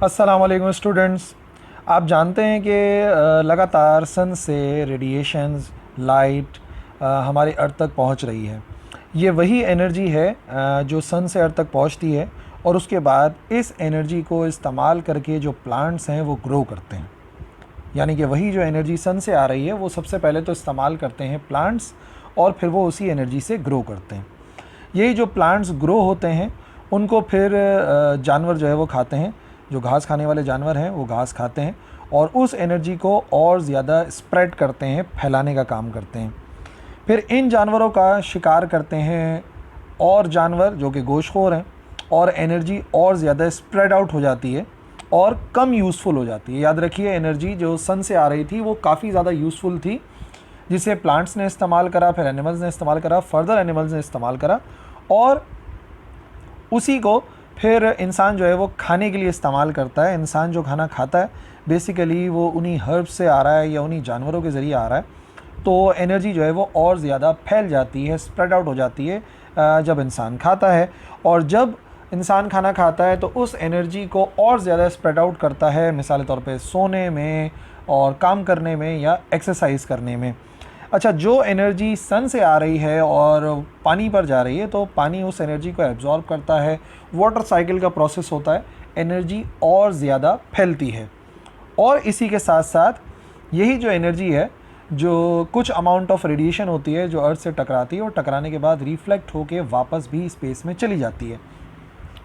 अस्सलाम वालेकुम स्टूडेंट्स। आप जानते हैं कि लगातार सन से रेडिएशंस लाइट हमारी अर्थ तक पहुंच रही है। ये वही एनर्जी है जो सन से अर्थ तक पहुंचती है और उसके बाद इस एनर्जी को इस्तेमाल करके जो प्लांट्स हैं वो ग्रो करते हैं। यानी कि वही जो एनर्जी सन से आ रही है वो सबसे पहले तो इस्तेमाल करते हैं प्लांट्स और फिर वो उसी एनर्जी से ग्रो करते हैं। यही जो प्लांट्स ग्रो होते हैं उनको फिर जानवर जो है वो खाते हैं। जो घास खाने वाले जानवर हैं वो घास खाते हैं और उस एनर्जी को और ज़्यादा स्प्रेड करते हैं, फैलाने का काम करते हैं। फिर इन जानवरों का शिकार करते हैं और जानवर जो कि गोश्तखोर हैं और एनर्जी और ज़्यादा स्प्रेड आउट हो जाती है और कम यूज़फुल हो जाती है। याद रखिए, एनर्जी जो सन से आ रही थी वो काफ़ी ज़्यादा यूज़फुल थी, जिसे प्लांट्स ने इस्तेमाल करा, फिर एनिमल्स ने इस्तेमाल करा, फर्दर एनिमल्स ने इस्तेमाल करा और उसी को फिर इंसान जो है वो खाने के लिए इस्तेमाल करता है। इंसान जो खाना खाता है बेसिकली वो उन्हीं हर्ब्स से आ रहा है या उन्हीं जानवरों के ज़रिए आ रहा है, तो एनर्जी जो है वो और ज़्यादा फैल जाती है, स्प्रेड आउट हो जाती है जब इंसान खाता है। और जब इंसान खाना खाता है तो उस एनर्जी को और ज़्यादा स्प्रेड आउट करता है, मिसाल के तौर पे सोने में और काम करने में या एक्सरसाइज करने में। अच्छा, जो एनर्जी सन से आ रही है और पानी पर जा रही है तो पानी उस एनर्जी को एब्जॉर्ब करता है, वाटर साइकिल का प्रोसेस होता है, एनर्जी और ज़्यादा फैलती है। और इसी के साथ साथ यही जो एनर्जी है, जो कुछ अमाउंट ऑफ रेडिएशन होती है जो अर्थ से टकराती है और टकराने के बाद रिफ्लेक्ट होके वापस भी स्पेस में चली जाती है।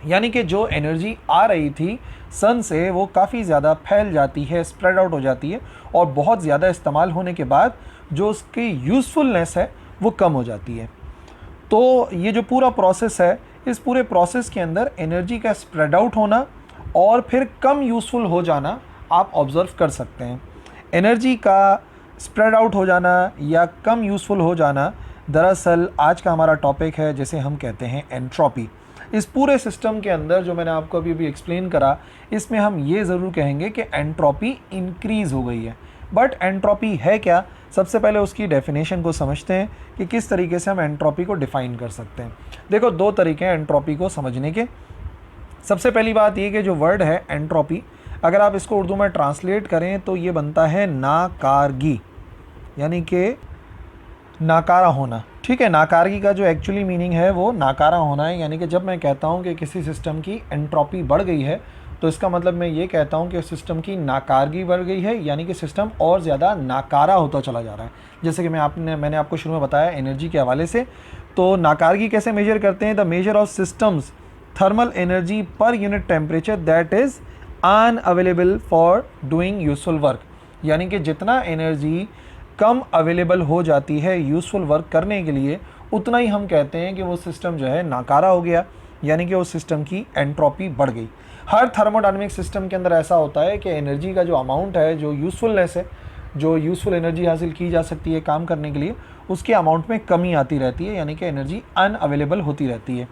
यानी कि जो एनर्जी आ रही थी सन से वो काफ़ी ज़्यादा फैल जाती है, स्प्रेड आउट हो जाती है और बहुत ज़्यादा इस्तेमाल होने के बाद जो उसकी यूज़फुलनेस है वो कम हो जाती है। तो ये जो पूरा प्रोसेस है, इस पूरे प्रोसेस के अंदर एनर्जी का स्प्रेड आउट होना और फिर कम यूज़फुल हो जाना आप ऑब्ज़र्व कर सकते हैं। एनर्जी का स्प्रेड आउट हो जाना या कम यूज़फुल हो जाना दरअसल आज का हमारा टॉपिक है, जिसे हम कहते हैं एंट्रोपी। इस पूरे सिस्टम के अंदर जो मैंने आपको अभी एक्सप्लेन करा, इसमें हम ये ज़रूर कहेंगे कि एंट्रोपी इंक्रीज़ हो गई है। बट एंट्रोपी है क्या? सबसे पहले उसकी डेफिनेशन को समझते हैं कि किस तरीके से हम एंट्रोपी को डिफ़ाइन कर सकते हैं। देखो, दो तरीके हैं एंट्रोपी को समझने के। सबसे पहली बात ये कि जो वर्ड है एंट्रोपी, अगर आप इसको उर्दू में ट्रांसलेट करें तो ये बनता है नाकारगी, यानी कि नाकारा होना। ठीक है, नाकारगी का जो एक्चुअली मीनिंग है वो नाकारा होना है। यानी कि जब मैं कहता हूँ कि किसी सिस्टम की एंट्रोपी बढ़ गई है तो इसका मतलब मैं ये कहता हूँ कि सिस्टम की नाकारगी बढ़ गई है, यानी कि सिस्टम और ज़्यादा नाकारा होता चला जा रहा है। जैसे कि मैंने आपको शुरू में बताया एनर्जी के हवाले से, तो नाकारगी कैसे मेजर करते हैं? The measure of systems thermal energy per unit temperature that is unavailable for doing useful work. यानी कि जितना एनर्जी कम अवेलेबल हो जाती है यूज़फुल वर्क करने के लिए, उतना ही हम कहते हैं कि वो सिस्टम जो है नाकारा हो गया, यानी कि उस सिस्टम की एंट्रोपी बढ़ गई। हर थर्मोडायनेमिक सिस्टम के अंदर ऐसा होता है कि एनर्जी का जो अमाउंट है, जो यूज़फुलनेस है, जो यूज़फुल एनर्जी हासिल की जा सकती है काम करने के लिए, उसके अमाउंट में कमी आती रहती है, यानी कि एनर्जी अनअवेलेबल होती रहती है।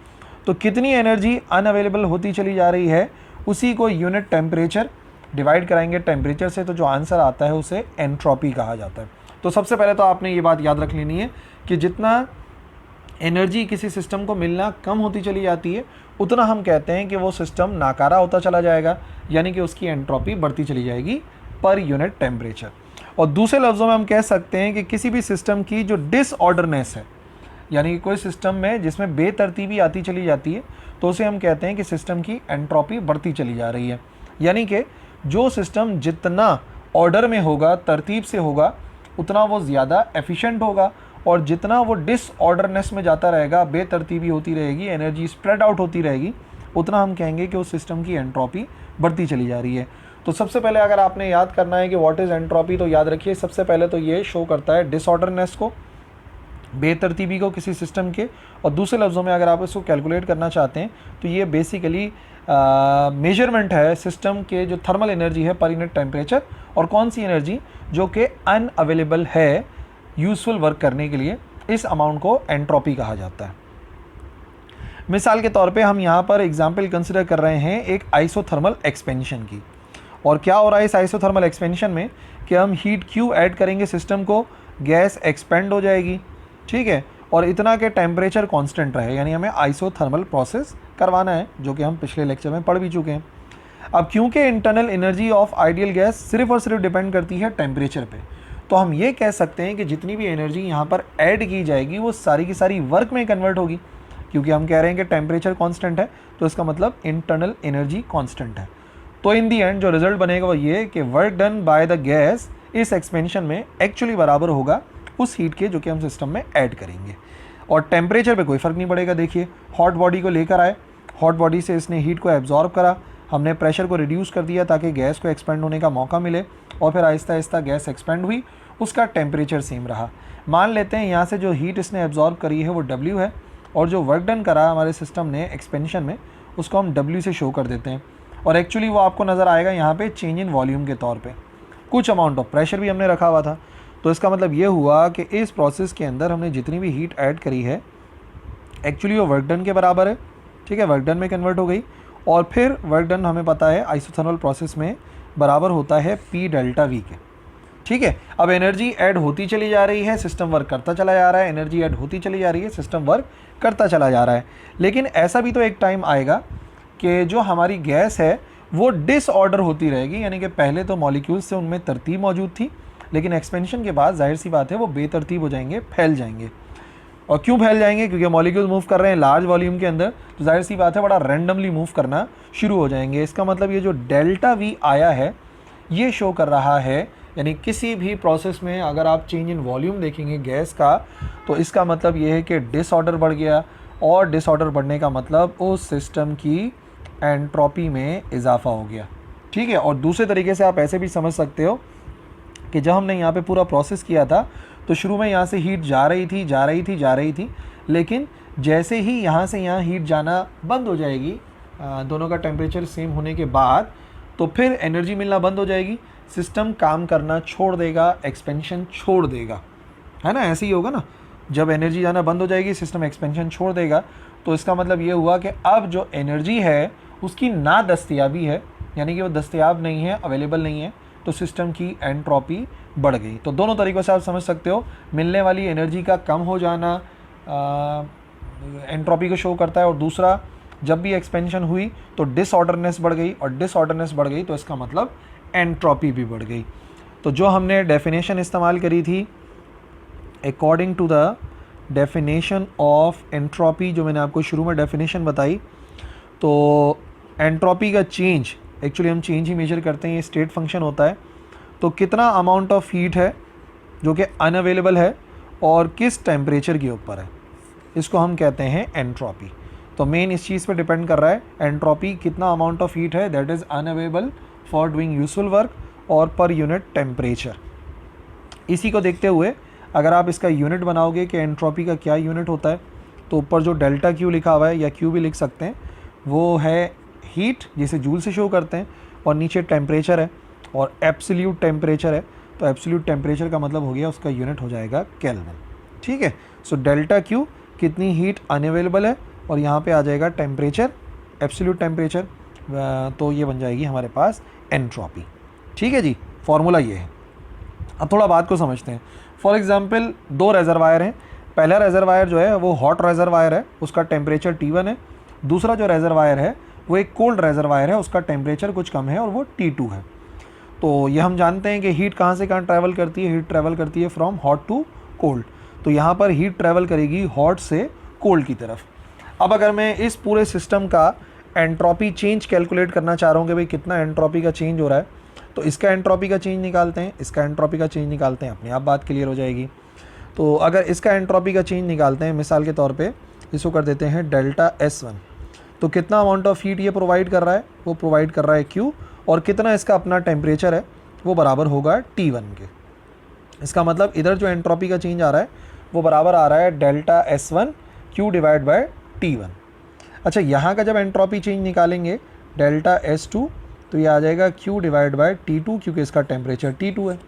तो कितनी एनर्जी अनअवेलेबल होती चली जा रही है, उसी को यूनिट टेम्परेचर डिवाइड कराएंगे टेम्परेचर से, तो जो आंसर आता है उसे एंट्रोपी कहा जाता है। तो सबसे पहले तो आपने ये बात याद रख लेनी है कि जितना एनर्जी किसी सिस्टम को मिलना कम होती चली जाती है, उतना हम कहते हैं कि वो सिस्टम नाकारा होता चला जाएगा, यानी कि उसकी एंट्रोपी बढ़ती चली जाएगी पर यूनिट टेम्परेचर। और दूसरे लफ्ज़ों में हम कह सकते हैं कि किसी भी सिस्टम की जो डिसऑर्डरनेस है, यानी कि कोई सिस्टम में जिसमें बेतरतीबी आती चली जाती है, तो उसे हम कहते हैं कि सिस्टम की एंट्रोपी बढ़ती चली जा रही है। यानी कि जो सिस्टम जितना ऑर्डर में होगा, तरतीब से होगा, उतना वो ज़्यादा एफिशिएंट होगा, और जितना वो डिसऑर्डरनेस में जाता रहेगा, बेतरतीबी होती रहेगी, एनर्जी स्प्रेड आउट होती रहेगी, उतना हम कहेंगे कि उस सिस्टम की एंट्रोपी बढ़ती चली जा रही है। तो सबसे पहले अगर आपने याद करना है कि व्हाट इज़ एंट्रोपी, तो याद रखिए सबसे पहले तो ये शो करता है डिसऑर्डरनेस को, बेतरतीबी को किसी सिस्टम के। और दूसरे लफ्ज़ों में अगर आप इसको कैलकुलेट करना चाहते हैं तो ये बेसिकली मेजरमेंट है सिस्टम के जो थर्मल एनर्जी है पर यूनिट टेम्परेचर, और कौन सी एनर्जी जो कि अनअवेलेबल है यूज़फुल वर्क करने के लिए, इस अमाउंट को एंट्रोपी कहा जाता है। मिसाल के तौर पे हम यहाँ पर एग्जाम्पल कंसिडर कर रहे हैं एक आइसोथर्मल एक्सपेंशन की। और क्या हो रहा है इस आइसोथर्मल एक्सपेंशन में कि हम हीट क्यू ऐड करेंगे सिस्टम को, गैस एक्सपेंड हो जाएगी, ठीक है, और इतना के टेम्परेचर कांस्टेंट रहे, यानी हमें आइसोथर्मल प्रोसेस करवाना है, जो कि हम पिछले लेक्चर में पढ़ भी चुके हैं। अब क्योंकि internal energy of ideal gas सिर्फ और सिर्फ डिपेंड करती है टेम्परेचर पे, तो हम ये कह सकते हैं कि जितनी भी एनर्जी यहाँ पर ऐड की जाएगी वो सारी की सारी वर्क में कन्वर्ट होगी, क्योंकि हम कह रहे हैं कि टेम्परेचर कांस्टेंट है, तो इसका मतलब इंटरनल एनर्जी कांस्टेंट है। तो इन दी एंड जो रिजल्ट बनेगा वो ये कि work done by the gas इस एक्सपेंशन में एक्चुअली बराबर होगा उस हीट के जो कि हम सिस्टम में ऐड करेंगे। और टेम्परेचर पे कोई फ़र्क नहीं पड़ेगा। देखिए, हॉट बॉडी को लेकर आए, हॉट बॉडी से इसने हीट को एब्जॉर्ब करा, हमने प्रेशर को रिड्यूस कर दिया ताकि गैस को एक्सपेंड होने का मौका मिले, और फिर आहिस्ता आहिस्ता गैस एक्सपेंड हुई, उसका टेम्परेचर सेम रहा। मान लेते हैं यहाँ से जो हीट इसने एब्जॉर्ब करी है वो W है, और जो वर्क डन करा हमारे सिस्टम ने एक्सपेंशन में उसको हम W से शो कर देते हैं, और एक्चुअली वो आपको नज़र आएगा यहाँ पे चेंज इन वॉल्यूम के तौर पे। कुछ अमाउंट ऑफ प्रेशर भी हमने रखा हुआ था, तो इसका मतलब ये हुआ कि इस प्रोसेस के अंदर हमने जितनी भी हीट ऐड करी है एक्चुअली वो वर्क डन के बराबर है। ठीक है, वर्क डन में कन्वर्ट हो गई, और फिर वर्क डन हमें पता है आइसोथर्मल प्रोसेस में बराबर होता है P डेल्टा V के। ठीक है, अब एनर्जी ऐड होती चली जा रही है, सिस्टम वर्क करता चला जा रहा है, एनर्जी ऐड होती चली जा रही है, सिस्टम वर्क करता चला जा रहा है। लेकिन ऐसा भी तो एक टाइम आएगा कि जो हमारी गैस है वो डिसऑर्डर होती रहेगी, यानी कि पहले तो मॉलिक्यूल्स से उनमें तरतीब मौजूद थी, लेकिन एक्सपेंशन के बाद जाहिर सी बात है वो बेतरतीब हो जाएंगे, फैल जाएंगे। और क्यों फैल जाएंगे? क्योंकि मॉलिक्यूल मूव कर रहे हैं लार्ज वॉल्यूम के अंदर, तो जाहिर सी बात है बड़ा रैंडमली मूव करना शुरू हो जाएंगे। इसका मतलब ये जो डेल्टा V आया है ये शो कर रहा है, यानी किसी भी प्रोसेस में अगर आप चेंज इन वॉल्यूम देखेंगे गैस का, तो इसका मतलब ये है कि डिसऑर्डर बढ़ गया, और डिसऑर्डर बढ़ने का मतलब उस सिस्टम की एंट्रोपी में इजाफा हो गया। ठीक है, और दूसरे तरीके से आप ऐसे भी समझ सकते हो कि जब हमने यहाँ पे पूरा प्रोसेस किया था तो शुरू में यहाँ से हीट जा रही थी, लेकिन जैसे ही यहाँ से यहाँ हीट जाना बंद हो जाएगी, दोनों का टेम्परेचर सेम होने के बाद, तो फिर एनर्जी मिलना बंद हो जाएगी, सिस्टम काम करना छोड़ देगा, एक्सपेंशन छोड़ देगा, है ना? ऐसे ही होगा ना, जब एनर्जी जाना बंद हो जाएगी सिस्टम एक्सपेंशन छोड़ देगा, तो इसका मतलब ये हुआ कि अब जो एनर्जी है उसकी ना दस्तयाबी है, यानी कि वो दस्तयाब नहीं है, अवेलेबल नहीं है, तो सिस्टम की एंट्रोपी बढ़ गई। तो दोनों तरीक़ों से आप समझ सकते हो, मिलने वाली एनर्जी का कम हो जाना एंट्रोपी को शो करता है, और दूसरा जब भी एक्सपेंशन हुई तो डिसऑर्डरनेस बढ़ गई, और डिसऑर्डरनेस बढ़ गई तो इसका मतलब एंट्रोपी भी बढ़ गई। तो जो हमने डेफिनेशन इस्तेमाल करी थी according to the definition of entropy, जो मैंने आपको शुरू में डेफिनेशन बताई, तो एंट्रोपी का चेंज, एक्चुअली हम चेंज ही मेजर करते हैं, ये स्टेट फंक्शन होता है, तो कितना अमाउंट ऑफ हीट है जो कि अनअवेलेबल है और किस टेम्परेचर के ऊपर है, इसको हम कहते हैं एंट्रोपी। तो मेन इस चीज़ पे डिपेंड कर रहा है, एंट्रोपी कितना अमाउंट ऑफ हीट है that is unavailable for doing useful work, और पर यूनिट टेम्परेचर। इसी को देखते हुए अगर आप इसका यूनिट बनाओगे कि एंट्रोपी का क्या यूनिट होता है, तो ऊपर जो डेल्टा Q लिखा हुआ है, या Q भी लिख सकते हैं, वो है हीट जिसे जूल से शो करते हैं, और नीचे टेम्परेचर है और एब्सोल्यूट टेम्परेचर है, तो एब्सोल्यूट टेम्परेचर का मतलब हो गया उसका यूनिट हो जाएगा केल्विन। ठीक है, सो डेल्टा Q कितनी हीट अनअवेलेबल है, और यहाँ पे आ जाएगा टेम्परेचर, एब्सोल्यूट टेम्परेचर, तो ये बन जाएगी हमारे पास एंट्रोपी। ठीक है जी, फॉर्मूला ये है। अब थोड़ा बात को समझते हैं। फॉर एग्जांपल दो रेजरवायर हैं, पहला रेजरवायर जो है वो हॉट रेजरवायर है, उसका टेम्परेचर T1 है, दूसरा जो रेजरवायर है वो एक कोल्ड रेजरवायर है, उसका टेम्परेचर कुछ कम है और वो T2 है। तो ये हम जानते हैं कि हीट कहाँ से कहाँ ट्रैवल करती है, हीट ट्रैवल करती है फ्रॉम हॉट टू कोल्ड, तो यहाँ पर हीट ट्रैवल करेगी हॉट से कोल्ड की तरफ। अब अगर मैं इस पूरे सिस्टम का एंट्रोपी चेंज कैलकुलेट करना चाह रहा हूँ कि भाई कितना एंट्रोपी का चेंज हो रहा है, तो इसका एंट्रोपी का चेंज निकालते हैं, इसका एंट्रोपी का चेंज निकालते हैं, अपने आप बात क्लियर हो जाएगी। तो अगर इसका एंट्रोपी का चेंज निकालते हैं, मिसाल के तौर पे इसको कर देते हैं डेल्टा S1, तो कितना अमाउंट ऑफ हीट ये प्रोवाइड कर रहा है, वो प्रोवाइड कर रहा है Q, और कितना इसका अपना टेम्परेचर है वो बराबर होगा T1 के। इसका मतलब इधर जो एंट्रोपी का चेंज आ रहा है वो बराबर आ रहा है delta S1 Q divide by T1। अच्छा, यहाँ का जब एंट्रोपी चेंज निकालेंगे डेल्टा S2, तो ये आ जाएगा Q डिवाइड बाय T2, क्योंकि इसका टेम्परेचर T2 है।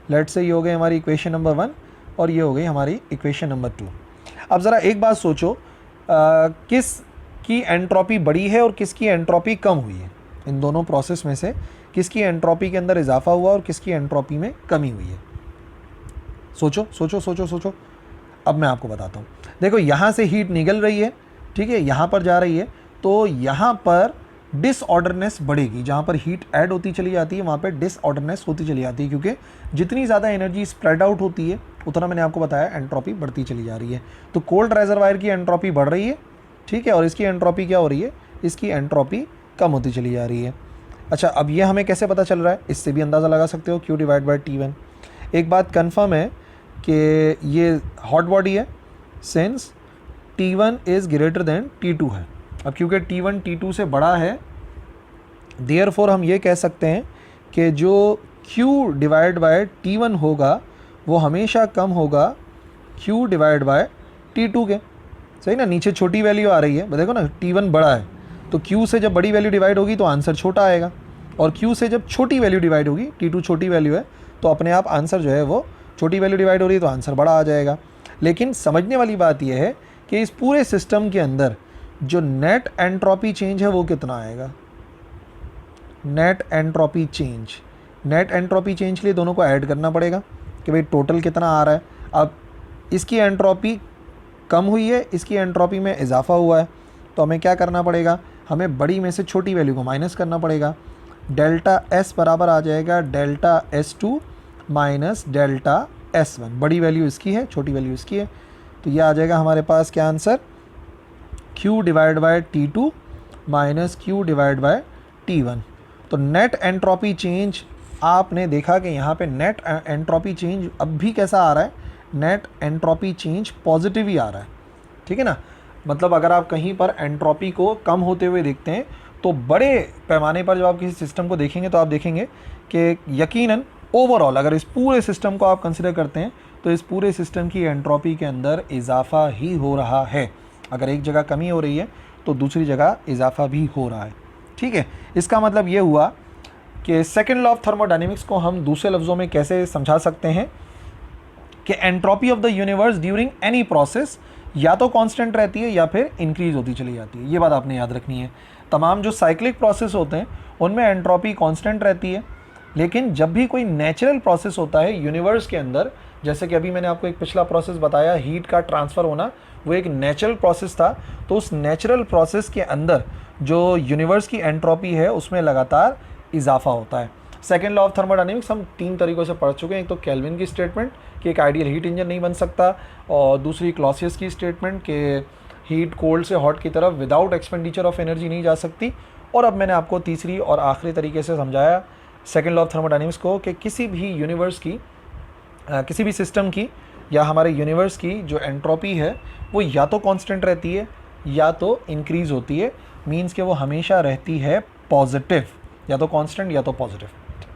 लेट्स से ये हो गई हमारी इक्वेशन नंबर 1 और ये हो गई हमारी इक्वेशन नंबर 2। अब ज़रा एक बात सोचो, किस की एंट्रोपी बढ़ी है और किसकी एंट्रोपी कम हुई है, इन दोनों प्रोसेस में से किसकी एंट्रोपी के अंदर इजाफा हुआ और किसकी एंट्रोपी में कमी हुई है? सोचो सोचो सोचो सोचो। अब मैं आपको बताता हूँ। देखो, यहाँ से हीट निकल रही है, ठीक है, यहाँ पर जा रही है, तो यहाँ पर डिसऑर्डरनेस बढ़ेगी। जहाँ पर हीट ऐड होती चली जाती है वहाँ पे डिसऑर्डरनेस होती चली जाती है, क्योंकि जितनी ज़्यादा एनर्जी स्प्रेड आउट होती है उतना मैंने आपको बताया एंट्रोपी बढ़ती चली जा रही है। तो कोल्ड रेजरवायर की एंट्रोपी बढ़ रही है, ठीक है, और इसकी एंट्रोपी क्या हो रही है, इसकी एंट्रोपी कम होती चली जा रही है। अच्छा, अब ये हमें कैसे पता चल रहा है, इससे भी अंदाज़ा लगा सकते हो, Q डिवाइड बाई T1। एक बात कन्फर्म है कि ये हॉट बॉडी है since T1 is greater than T2 है। अब क्योंकि T1 T2 से बड़ा है, देयरफॉर हम ये कह सकते हैं कि जो Q डिवाइड बाय T1 होगा वो हमेशा कम होगा Q डिवाइड बाय T2 के। सही ना, नीचे छोटी वैल्यू आ रही है, देखो ना T1 बड़ा है तो Q से जब बड़ी वैल्यू डिवाइड होगी तो आंसर छोटा आएगा, और Q से जब छोटी वैल्यू डिवाइड होगी, T2 छोटी वैल्यू है तो अपने आप आंसर जो है वो छोटी वैल्यू डिवाइड हो रही है तो आंसर बड़ा आ जाएगा। लेकिन समझने वाली बात यह है कि इस पूरे सिस्टम के अंदर जो नेट एंट्रोपी चेंज है वो कितना आएगा, net entropy change. Net entropy change के लिए दोनों को ऐड करना पड़ेगा कि भाई टोटल कितना आ रहा है। अब इसकी एंट्रोपी कम हुई है, इसकी एंट्रोपी में इजाफा हुआ है, तो हमें क्या करना पड़ेगा, हमें बड़ी में से छोटी वैल्यू को माइनस करना पड़ेगा। डेल्टा S बराबर आ जाएगा delta S2 minus delta S1। बड़ी वैल्यू इसकी है, छोटी वैल्यू इसकी है, तो ये आ जाएगा हमारे पास क्या answer, Q divide by T2 minus Q divide by T1। तो नेट एंट्रोपी चेंज आपने देखा कि यहाँ पे नेट एंट्रोपी चेंज अब भी कैसा आ रहा है, नेट एंट्रोपी चेंज पॉजिटिव ही आ रहा है, ठीक है ना। मतलब अगर आप कहीं पर एंट्रोपी को कम होते हुए देखते हैं तो बड़े पैमाने पर जब आप किसी सिस्टम को देखेंगे तो आप देखेंगे कि यकीनन ओवरऑल अगर इस पूरे सिस्टम को आप कंसिडर करते हैं तो इस पूरे सिस्टम की एंट्रोपी के अंदर इजाफा ही हो रहा है। अगर एक जगह कमी हो रही है तो दूसरी जगह इजाफा भी हो रहा है, ठीक है। इसका मतलब ये हुआ कि सेकेंड लॉ ऑफ थर्मोडायनेमिक्स को हम दूसरे लफ्ज़ों में कैसे समझा सकते हैं कि entropy of the universe during any process या तो कांस्टेंट रहती है या फिर इंक्रीज होती चली जाती है। ये बात आपने याद रखनी है। तमाम जो साइक्लिक प्रोसेस होते हैं उनमें एंट्रोपी कांस्टेंट रहती है, लेकिन जब भी कोई नेचुरल प्रोसेस होता है यूनिवर्स के अंदर, जैसे कि अभी मैंने आपको एक पिछला प्रोसेस बताया, हीट का ट्रांसफ़र होना, वो एक नेचुरल प्रोसेस था, तो उस नेचुरल प्रोसेस के अंदर जो यूनिवर्स की एंट्रोपी है उसमें लगातार इजाफा होता है। सेकेंड लॉ ऑफ थर्मोडायनेमिक्स हम 3 तरीक़ों से पढ़ चुके हैं। एक तो केल्विन की स्टेटमेंट कि एक आइडियल हीट इंजन नहीं बन सकता, और दूसरी क्लॉसियस की स्टेटमेंट कि हीट कोल्ड से हॉट की तरफ विदाउट एक्सपेंडिचर ऑफ एनर्जी नहीं जा सकती, और अब मैंने आपको तीसरी और आखिरी तरीके से समझाया सेकेंड लॉ ऑफ थर्मोडायनेमिक्स को कि किसी भी यूनिवर्स की किसी भी सिस्टम की या हमारे यूनिवर्स की जो एंट्रोपी है वो या तो कांस्टेंट रहती है या तो इंक्रीज़ होती है, मींस कि वो हमेशा रहती है पॉजिटिव, या तो कांस्टेंट या तो पॉजिटिव,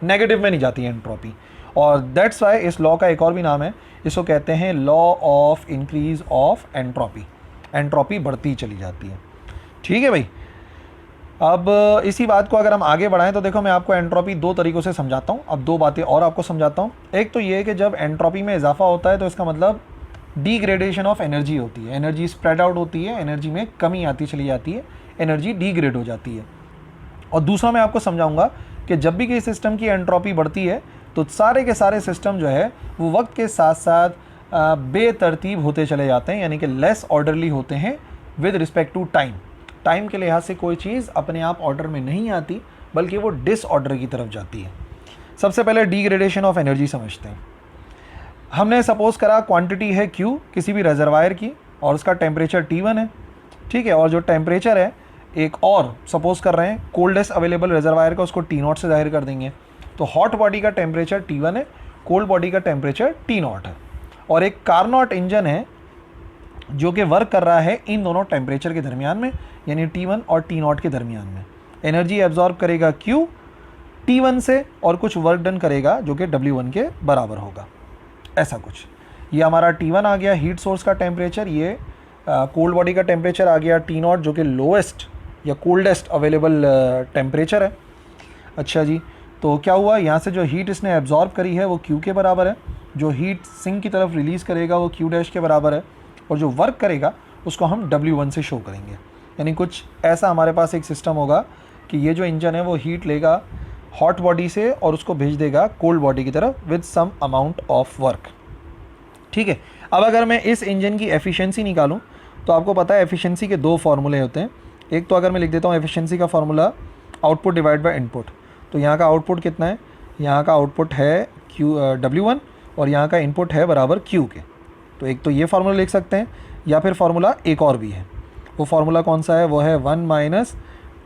नेगेटिव में नहीं जाती है एंट्रोपी। और दैट्स वाई इस लॉ का एक और भी नाम है, इसको कहते हैं law of increase of entropy. Entropy बढ़ती चली जाती है, ठीक है भाई। अब इसी बात को अगर हम आगे बढ़ाएं तो देखो मैं आपको एंट्रोपी 2 तरीक़ों से समझाता हूँ। अब 2 बातें और आपको समझाता हूँ। एक तो ये है कि जब एंट्रोपी में इजाफा होता है तो इसका मतलब डीग्रेडेशन ऑफ एनर्जी होती है, एनर्जी स्प्रेड आउट होती है, एनर्जी में कमी आती चली जाती है, एनर्जी डीग्रेड हो जाती है। और दूसरा मैं आपको समझाऊंगा कि जब भी किसी सिस्टम की एंट्रोपी बढ़ती है तो सारे के सारे सिस्टम जो है वो वक्त के साथ साथ बेतरतीब होते चले जाते हैं, यानी कि लेस ऑर्डरली होते हैं with respect to time. Time के लिहाज से कोई चीज़ अपने आप ऑर्डर में नहीं आती बल्कि वो डिसऑर्डर की तरफ जाती है। सबसे पहले डीग्रेडेशन ऑफ एनर्जी समझते हैं। हमने सपोज करा क्वांटिटी है Q किसी भी रिजर्वायर की और उसका टेम्परेचर T1 है, ठीक है, और जो टेम्परेचर है एक और सपोज कर रहे हैं कोल्डेस्ट अवेलेबल रिजर्वायर का, उसको T0 से जाहिर कर देंगे। तो हॉट बॉडी का टेम्परेचर T1 है, कोल्ड बॉडी का टेम्परेचर T0 है, और एक कारनॉट इंजन है जो कि वर्क कर रहा है इन दोनों टेम्परेचर के दरमियान में, यानी T1 और T0 के दरमियान में। एनर्जी एब्जॉर्ब करेगा Q T1 से और कुछ वर्क डन करेगा जो कि W1 के बराबर होगा, ऐसा कुछ। ये हमारा T1 आ गया हीट सोर्स का टेम्परेचर, ये कोल्ड बॉडी का टेम्परेचर आ गया T0 जो कि लोएस्ट या कोल्डेस्ट अवेलेबल टेम्परेचर है। अच्छा जी, तो क्या हुआ, यहाँ से जो हीट इसने एब्जॉर्ब करी है वो Q के बराबर है, जो हीट सिंक की तरफ रिलीज़ करेगा वो Q डैश के बराबर है, और जो वर्क करेगा उसको हम W1 से शो करेंगे। यानी कुछ ऐसा हमारे पास एक सिस्टम होगा कि ये जो इंजन है वो हीट लेगा हॉट बॉडी से और उसको भेज देगा कोल्ड बॉडी की तरफ with some amount of work, ठीक है। अब अगर मैं इस इंजन की एफिशिएंसी निकालूं तो आपको पता है एफिशिएंसी के 2 फार्मूले होते हैं। एक तो अगर मैं लिख देता हूँ एफिशिएंसी का formula output divide by input. तो यहाँ का आउटपुट कितना है, यहाँ का आउटपुट है W1 और यहाँ का इनपुट है बराबर Q के। तो एक तो ये फार्मूला लिख सकते हैं, या फिर फार्मूला एक और भी है। वो फार्मूला कौन सा है, वो है 1 minus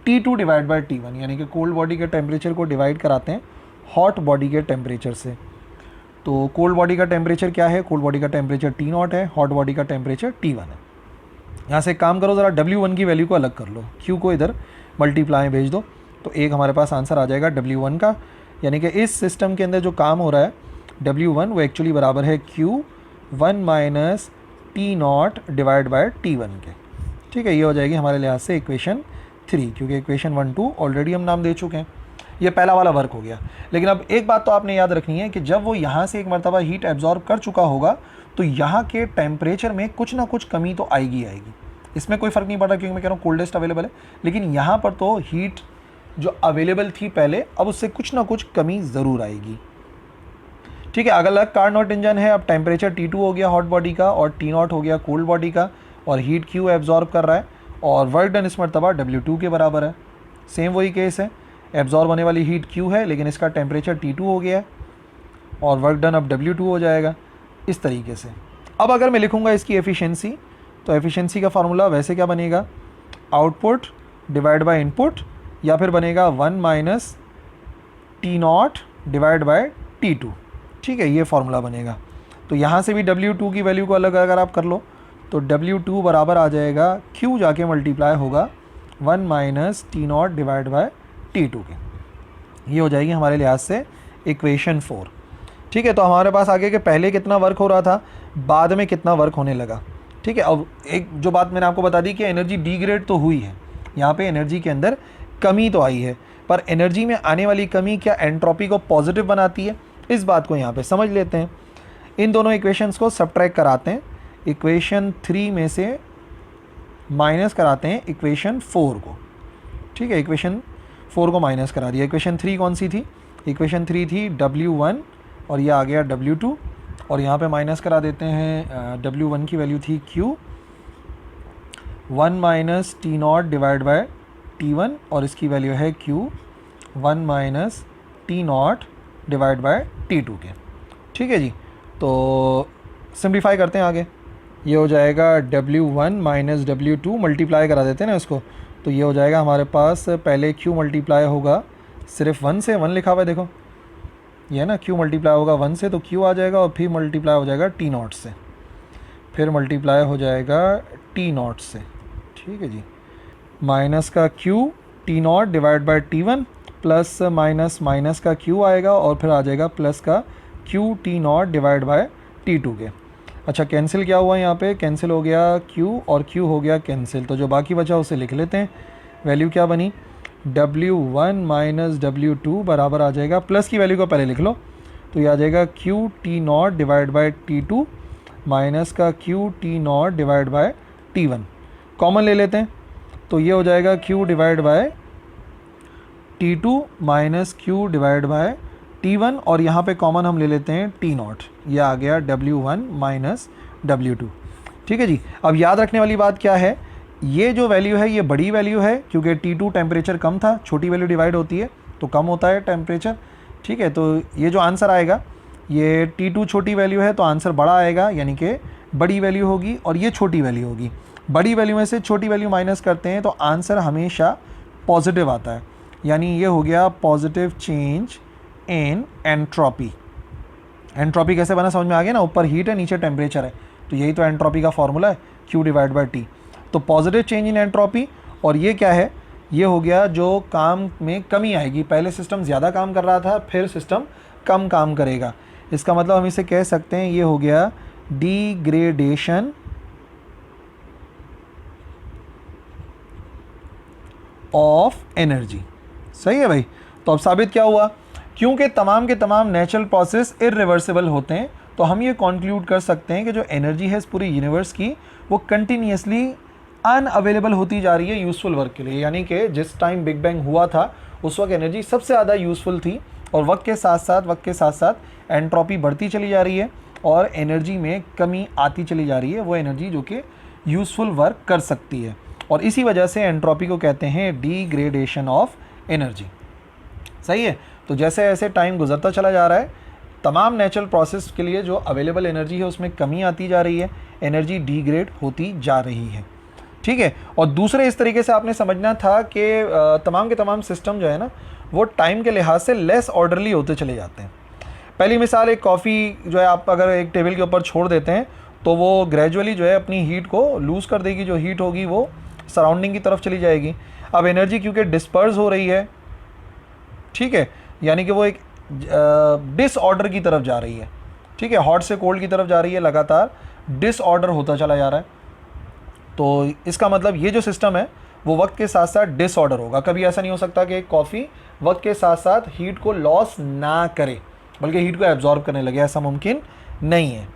T2 divide by T1, यानी कि कोल्ड बॉडी के टेम्परेचर को डिवाइड कराते हैं हॉट बॉडी के टेम्परेचर से। तो कोल्ड बॉडी का टेम्परेचर क्या है, कोल्ड बॉडी का टेम्परेचर T0 है, हॉट बॉडी का टेम्परेचर T1 है। यहाँ से एक काम करो, ज़रा W1 की वैल्यू को अलग कर लो, Q को इधर मल्टीप्लाई भेज दो, तो एक हमारे पास आंसर आ जाएगा W1 का। यानी कि इस सिस्टम के अंदर जो काम हो रहा है W1 वो एक्चुअली बराबर है Q1 minus T0 divide by T1 के। ठीक है, ये हो जाएगी हमारे लिहाज से इक्वेशन 3, क्योंकि इक्वेशन 1 2 ऑलरेडी हम नाम दे चुके हैं। ये पहला वाला वर्क हो गया। लेकिन अब एक बात तो आपने याद रखनी है कि जब वो यहाँ से एक मरतबा हीट एब्जॉर्ब कर चुका होगा तो यहाँ के टेम्परेचर में कुछ ना कुछ कमी तो आएगी। इसमें कोई फ़र्क नहीं पड़ रहा, क्योंकि मैं कह रहा हूँ कोल्डेस्ट अवेलेबल है, लेकिन यहाँ पर तो हीट जो अवेलेबल थी पहले, अब उससे कुछ ना कुछ कमी ज़रूर आएगी। ठीक है, अलग कार्नोट इंजन है। अब टेम्परेचर T2 हो गया हॉट बॉडी का और T0 हो गया कोल्ड बॉडी का, और हीट Q एब्जॉर्ब कर रहा है, और वर्क डन इस मरतबा W2 के बराबर है। सेम वही केस है, एब्जॉर्ब होने वाली हीट Q है, लेकिन इसका टेम्परेचर T2 हो गया है, और वर्क डन अब W2 हो जाएगा इस तरीके से। अब अगर मैं लिखूँगा इसकी एफिशिएंसी, तो एफिशिएंसी का फार्मूला वैसे क्या बनेगा, आउटपुट डिवाइड बाय इनपुट, या फिर बनेगा 1 minus T0 divide by T2। ठीक है, ये फार्मूला बनेगा। तो यहाँ से भी W2 की वैल्यू को अलग अगर आप कर लो तो W2 बराबर आ जाएगा Q जाके मल्टीप्लाई होगा 1 minus T0 divide by T2 के। ये हो जाएगी हमारे लिहाज से इक्वेशन 4। ठीक है, तो हमारे पास आगे के पहले कितना वर्क हो रहा था, बाद में कितना वर्क होने लगा। ठीक है, अब एक जो बात मैंने आपको बता दी कि एनर्जी डिग्रेड तो हुई है, यहाँ पे एनर्जी के अंदर कमी तो आई है, पर एनर्जी में आने वाली कमी क्या एंट्रोपी को पॉजिटिव बनाती है, इस बात को यहाँ पे समझ लेते हैं। इन दोनों इक्वेशंस को सब्ट्रैक्ट कराते हैं, इक्वेशन 3 में से माइनस कराते हैं इक्वेशन 4 को। ठीक है, इक्वेशन 4 को माइनस करा दिया। इक्वेशन 3 कौन सी थी, इक्वेशन 3 थी W1 और ये आ गया W2, और यहाँ पे माइनस करा देते हैं W1 की वैल्यू थी Q 1 minus T0 divide by T1, और इसकी वैल्यू है Q 1 minus T0 divide by T2 के। ठीक है जी, तो सिंप्लीफाई करते हैं आगे। ये हो जाएगा W1 माइनस W2, मल्टीप्लाई करा देते हैं ना इसको, तो ये हो जाएगा हमारे पास पहले Q मल्टीप्लाई होगा सिर्फ 1 से, 1 लिखा हुआ है देखो, ये है ना, Q मल्टीप्लाई होगा 1 से तो Q आ जाएगा, और फिर मल्टीप्लाई हो जाएगा T0 से, फिर मल्टीप्लाई हो जाएगा T0 से। ठीक है जी, माइनस का Q T0 divide by T1, plus minus minus का Q आएगा, और फिर आ जाएगा प्लस का Q T0 divide by T2 के। अच्छा, कैंसिल क्या हुआ यहाँ पे, कैंसिल हो गया Q और Q हो गया कैंसिल, तो जो बाकी बचा उसे लिख लेते हैं। वैल्यू क्या बनी, W1 माइनस W2 बराबर आ जाएगा, प्लस की वैल्यू को पहले लिख लो, तो ये आ जाएगा Q T0 divide by T2 minus का Q T0 divide by T1। Common ले लेते हैं, तो ये हो जाएगा Q divide by T2 minus Q divide by T1, और यहाँ पे कॉमन हम ले लेते हैं T0, ये आ गया W1 माइनस W2। ठीक है जी, अब याद रखने वाली बात क्या है, ये जो वैल्यू है ये बड़ी वैल्यू है, क्योंकि T2 टेम्परेचर कम था, छोटी वैल्यू डिवाइड होती है तो कम होता है टेम्परेचर। ठीक है, तो ये जो आंसर आएगा, ये T2 छोटी वैल्यू है तो आंसर बड़ा आएगा, यानी कि बड़ी वैल्यू होगी, और ये छोटी वैल्यू होगी। बड़ी वैल्यू में से छोटी वैल्यू माइनस करते हैं तो आंसर हमेशा पॉजिटिव आता है, यानी ये हो गया positive change in entropy. Entropy कैसे बना समझ में आ गया ना, ऊपर हीट है नीचे टेम्परेचर है, तो यही तो एंट्रोपी का फॉर्मूला है, Q डिवाइड बाय T। तो पॉजिटिव चेंज इन एंट्रोपी, और ये क्या है, ये हो गया जो काम में कमी आएगी। पहले सिस्टम ज़्यादा काम कर रहा था, फिर सिस्टम कम काम करेगा। इसका मतलब हम इसे कह सकते हैं, ये हो गया डिग्रेडेशन ऑफ एनर्जी। सही है भाई, तो अब साबित क्या हुआ, क्योंकि तमाम के तमाम नेचुरल प्रोसेस इरिवर्सिबल होते हैं, तो हम ये कॉन्क्लूड कर सकते हैं कि जो एनर्जी है इस पूरी यूनिवर्स की, वो कंटिन्यूसली अनअवेलेबल होती जा रही है यूज़फुल वर्क के लिए। यानी कि जिस टाइम बिग बैंग हुआ था उस वक्त एनर्जी सबसे ज़्यादा यूज़फुल थी, और वक्त के साथ साथ एंट्रोपी बढ़ती चली जा रही है और एनर्जी में कमी आती चली जा रही है, वो एनर्जी जो कि यूज़फुल वर्क कर सकती है। और इसी वजह से एंट्रोपी को कहते हैं डिग्रेडेशन ऑफ एनर्जी। सही है। तो जैसे जैसे टाइम गुजरता चला जा रहा है, तमाम नेचुरल प्रोसेस के लिए जो अवेलेबल एनर्जी है उसमें कमी आती जा रही है, एनर्जी डिग्रेड होती जा रही है। ठीक है। और दूसरे इस तरीके से आपने समझना था कि तमाम के तमाम सिस्टम जो है ना वो टाइम के लिहाज से लेस ऑर्डरली होते चले जाते हैं। पहली मिसाल, एक कॉफ़ी जो है आप अगर एक टेबल के ऊपर छोड़ देते हैं तो वो ग्रेजुअली जो है अपनी हीट को लूज़ कर देगी, जो हीट होगी वो सराउंडिंग की तरफ चली जाएगी। अब एनर्जी क्योंकि डिस्पर्स हो रही है, ठीक है, यानी कि वो एक डिसऑर्डर की तरफ जा रही है। ठीक है, हॉट से कोल्ड की तरफ जा रही है, लगातार डिसऑर्डर होता चला जा रहा है। तो इसका मतलब ये जो सिस्टम है वो वक्त के साथ साथ डिसऑर्डर होगा। कभी ऐसा नहीं हो सकता कि कॉफ़ी वक्त के साथ साथ हीट को लॉस ना करे बल्कि हीट को एब्जॉर्ब करने लगे, ऐसा मुमकिन नहीं है।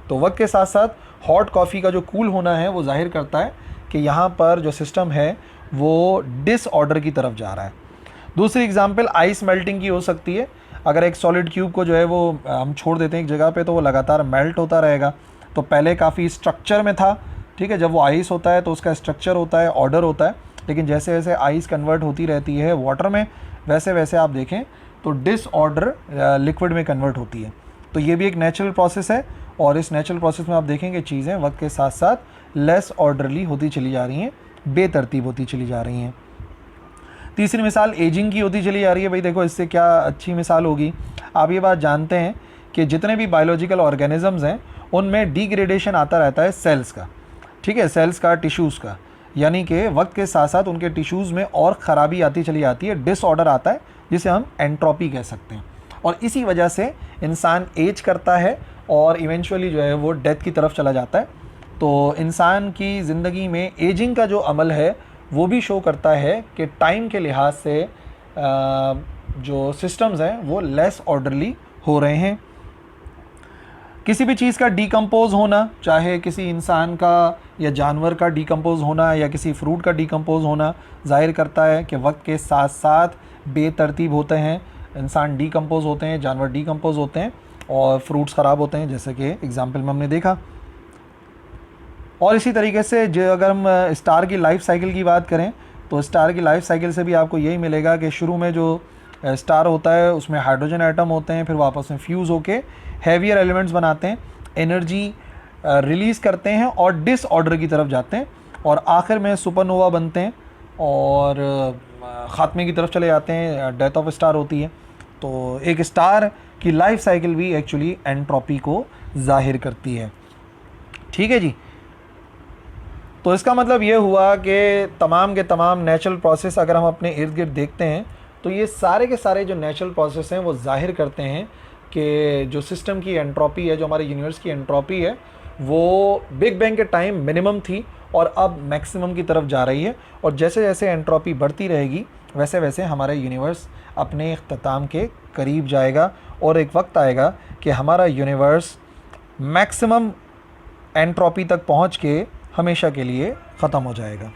तो वक्त के साथ साथ हॉट कॉफ़ी का जो कूल होना है वो जाहिर करता है कि यहाँ पर जो सिस्टम है वो डिसऑर्डर की तरफ जा रहा है। दूसरी एग्जांपल आइस मेल्टिंग की हो सकती है। अगर एक सॉलिड क्यूब को जो है वो हम छोड़ देते हैं एक जगह पे तो वो लगातार मेल्ट होता रहेगा। तो पहले काफ़ी स्ट्रक्चर में था, ठीक है, जब वो आइस होता है तो उसका स्ट्रक्चर होता है, ऑर्डर होता है, लेकिन जैसे जैसे आइस कन्वर्ट होती रहती है वाटर में वैसे वैसे आप देखें तो डिसऑर्डर लिक्विड में कन्वर्ट होती है। तो ये भी एक नेचुरल प्रोसेस है और इस नेचुरल प्रोसेस में आप देखेंगे चीज़ें वक्त के साथ साथ लेस ऑर्डरली होती चली जा रही हैं, बेतरतीब होती चली जा रही हैं। तीसरी मिसाल एजिंग की होती चली जा रही है। भाई देखो इससे क्या अच्छी मिसाल होगी। आप ये बात जानते हैं कि जितने भी बायोलॉजिकल ऑर्गेनिजम्स हैं उनमें डिग्रेडेशन आता रहता है सेल्स का, ठीक है, सेल्स का, टिश्यूज़ का, यानी कि वक्त के साथ साथ उनके टिश्यूज़ में और ख़राबी आती चली जाती है, डिसऑर्डर आता है जिसे हम एंट्रोपी कह सकते हैं। और इसी वजह से इंसान एज करता है और इवेंचुअली जो है वो डेथ की तरफ चला जाता है। तो इंसान की ज़िंदगी में एजिंग का जो अमल है वो भी शो करता है कि टाइम के लिहाज से जो सिस्टम्स हैं वो लेस ऑर्डरली हो रहे हैं। किसी भी चीज़ का डिकम्पोज होना, चाहे किसी इंसान का या जानवर का डिकम्पोज होना या किसी फ्रूट का डिकम्पोज होना, जाहिर करता है कि वक्त के साथ साथ बेतरतीब होते हैं। इंसान डिकम्पोज होते हैं, जानवर डिकम्पोज होते हैं और फ्रूट्स ख़राब होते हैं, जैसे कि एग्जाम्पल में हमने देखा। और इसी तरीके से जो अगर हम स्टार की लाइफ साइकिल की बात करें तो स्टार की लाइफ साइकिल से भी आपको यही मिलेगा कि शुरू में जो स्टार होता है उसमें हाइड्रोजन एटम होते हैं, फिर वापस में फ्यूज़ होके हैवियर एलिमेंट्स बनाते हैं, एनर्जी रिलीज़ करते हैं और डिसऑर्डर की तरफ जाते हैं और आखिर में सुपरनोवा बनते हैं और ख़ात्मे की तरफ चले जाते हैं, डेथ ऑफ स्टार होती है। तो एक स्टार की लाइफ साइकिल भी एक्चुअली एंट्रोपी को जाहिर करती है। ठीक है जी। तो इसका मतलब ये हुआ कि तमाम के तमाम नेचुरल प्रोसेस अगर हम अपने इर्द गिर्द देखते हैं तो ये सारे के सारे जो नेचुरल प्रोसेस हैं वो जाहिर करते हैं कि जो सिस्टम की एंट्रोपी है, जो हमारे यूनिवर्स की एंट्रोपी है, वो बिग बैंग के टाइम मिनिमम थी और अब मैक्सिमम की तरफ जा रही है। और जैसे जैसे एंट्रोपी बढ़ती रहेगी वैसे वैसे हमारा यूनिवर्स अपने इख्तिताम के करीब जाएगा और एक वक्त आएगा कि हमारा यूनिवर्स मैक्सिमम एंट्रोपी तक पहुँच के हमेशा के लिए ख़त्म हो जाएगा।